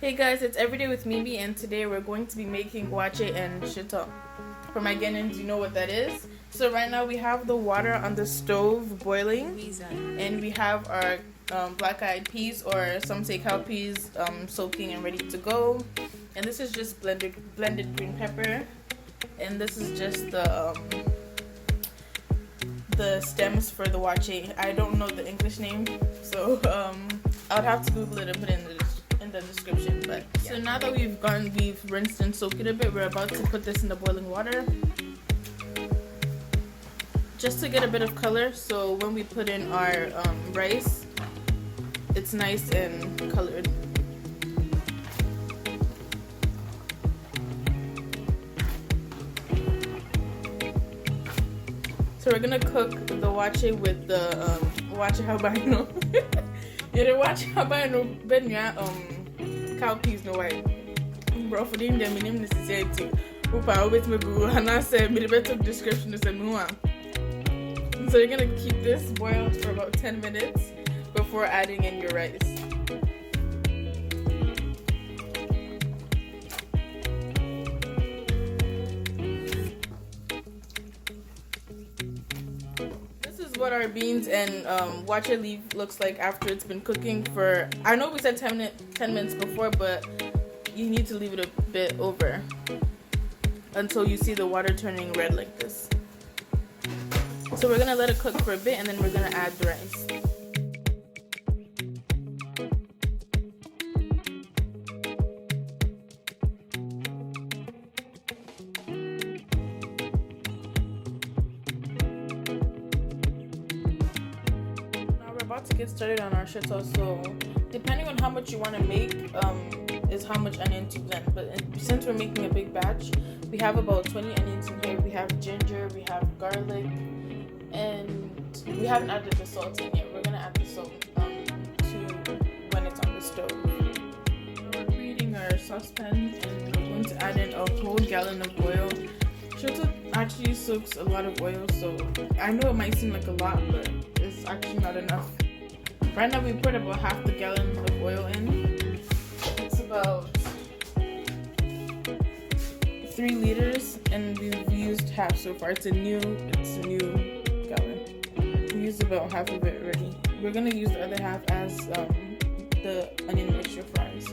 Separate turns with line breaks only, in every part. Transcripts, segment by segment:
Hey guys, it's Everyday with Mimi, and today we're going to be making waakye and shito. For my Ghanaians, you know what that is. So right now we have the water on the stove boiling, and we have our black-eyed peas, or some say cowpeas, soaking and ready to go. And this is just blended green pepper, and this is just the stems for the waakye. I don't know the English name, so I would have to Google it and put it in the description. But so now that we've rinsed and soaked it a bit, we're about to put this in the boiling water just to get a bit of color, so when we put in our rice, it's nice and colored. So we're gonna cook the waakye with the waakye habano. Yeah, the waakye habano benya cowpeas no white. Bro, for them my name is Shito. Upa always me Google and I said me the better description is a mua. So you're gonna keep this boiled for about 10 minutes before adding in your rice. What our beans and waakye leaf looks like after it's been cooking for, I know we said 10 minutes before, but you need to leave it a bit over until you see the water turning red like this. So we're gonna let it cook for a bit, and then we're gonna add the rice. About to get started on our shito, so depending on how much you want to make is how much onion to blend. But since we're making a big batch, we have about 20 onions in here. We have ginger, we have garlic, and we haven't added the salt in yet. We're gonna add the salt to when it's on the stove. We're preheating our saucepan, and we're going to add in a whole gallon of oil. Shito actually soaks a lot of oil, so I know it might seem like a lot, but it's actually not enough. Right now we put about half the gallon of oil in. It's about 3 liters, and we've used half so far. It's a new gallon. We used about half of it already. We're gonna use the other half as the onion mixture fries.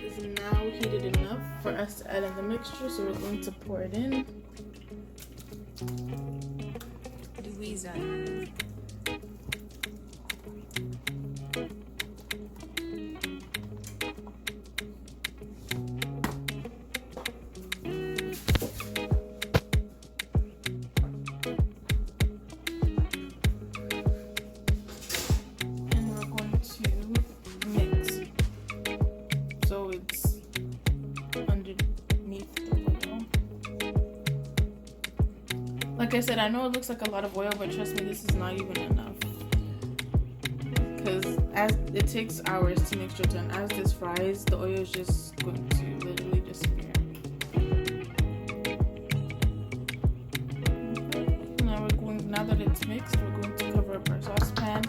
It's now heated enough for us to add in the mixture, so we're going to pour it in. Louisa. Like I said, I know it looks like a lot of oil, but trust me, this is not even enough. Because as it takes hours to make shito, and as this fries, the oil is just going to literally disappear. Okay, now that it's mixed, we're going to cover up our saucepan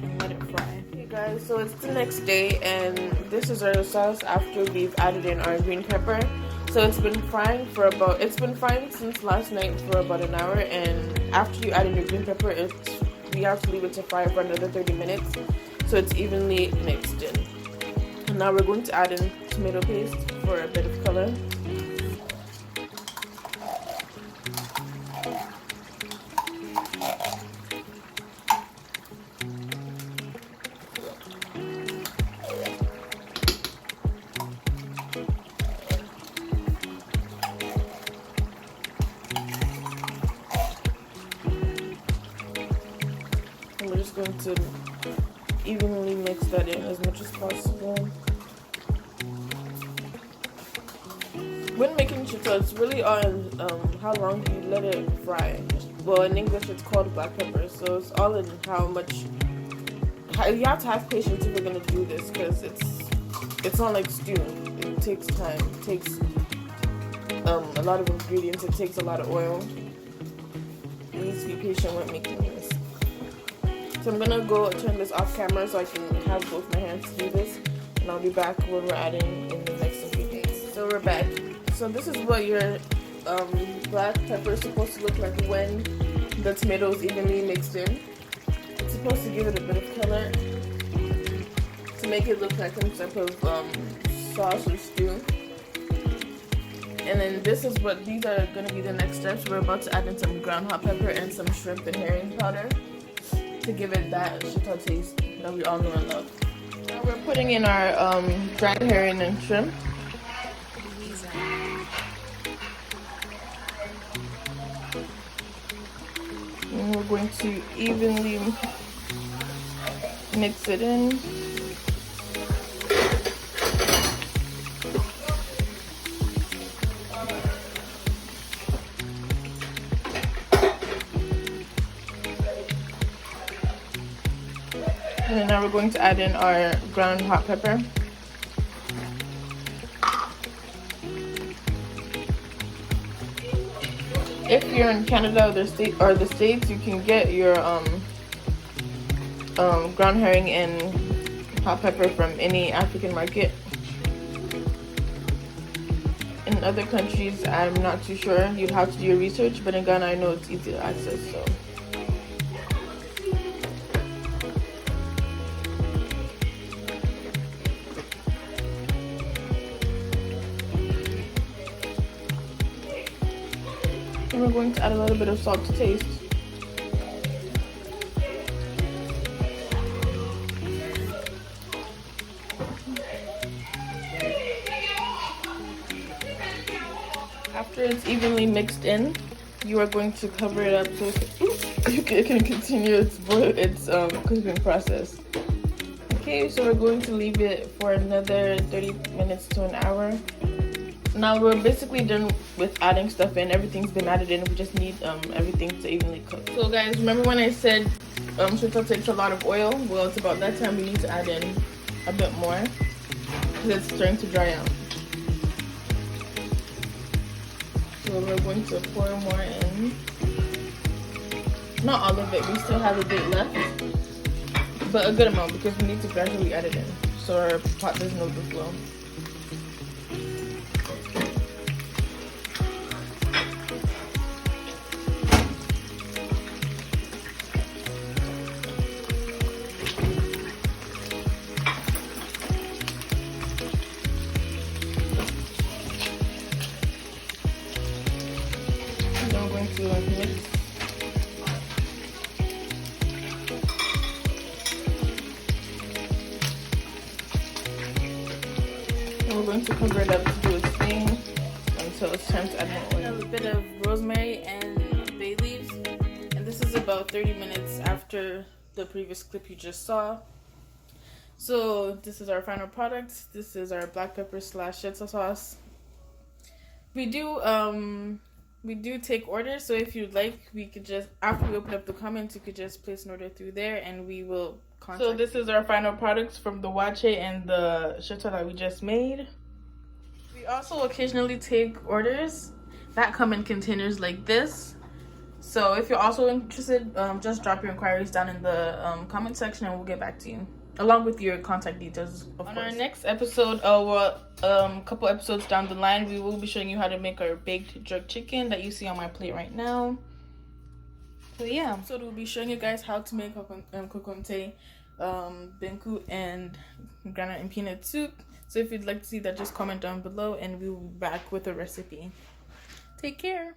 and let it fry. Okay guys, so it's the next day, and this is our sauce after we've added in our green pepper. So it's been frying since last night for about an hour, and after you add in your green pepper, we have to leave it to fry for another 30 minutes so it's evenly mixed in. And now we're going to add in tomato paste for a bit of color. We're just going to evenly mix that in as much as possible. When making shito, it's really on how long you let it fry. Well, in English it's called black pepper, so it's all in how much. You have to have patience if you're gonna do this, because it's not like stew. It takes time. It takes a lot of ingredients. It takes a lot of oil. You need to be patient when making this. So I'm gonna go turn this off camera so I can have both my hands to do this. and I'll be back when we're adding in the next ingredients. So we're back. So this is what your black pepper is supposed to look like when the tomato is evenly mixed in. It's supposed to give it a bit of color to make it look like some type of sauce or stew. And then these are going to be the next steps. We're about to add in some ground hot pepper and some shrimp and herring powder to give it that Shito taste that we all know and love. Now we're putting in our dried herring and shrimp. And we're going to evenly mix it in. And then now we're going to add in our ground hot pepper. If you're in Canada or the States, you can get your ground herring and hot pepper from any African market. In other countries, I'm not too sure. You'd have to do your research, but in Ghana, I know it's easy to access. So. And we're going to add a little bit of salt to taste. After it's evenly mixed in, you are going to cover it up so it can continue its cooking process. Okay, so we're going to leave it for another 30 minutes to an hour. Now we're basically done with adding stuff in. Everything's been added in. We just need everything to evenly cook. So guys, remember when I said Shito takes a lot of oil? Well, it's about that time we need to add in a bit more because it's starting to dry out. So we're going to pour more in. Not all of it. We still have a bit left, but a good amount because we need to gradually add it in so our pot doesn't overflow. To mix. And we're going to cover it up to do its thing until it's time to add more oil. We have a bit of rosemary and bay leaves, and this is about 30 minutes after the previous clip you just saw. So this is our final product. This is our black pepper / Shito sauce. We do take orders, so if you'd like, we could just, after we open up the comments, you could just place an order through there and we will contact you. So this is our final products from the waakye and the Shito that we just made. We also occasionally take orders that come in containers like this. So if you're also interested, just drop your inquiries down in the comment section and we'll get back to you, along with your contact details, of course. On our next episode, a couple episodes down the line, we will be showing you how to make our baked jerk chicken that you see on my plate right now. So yeah, so we'll be showing you guys how to make kokonte, benku, and granite and peanut soup. So if you'd like to see that, just comment down below and we will be back with a recipe. Take care.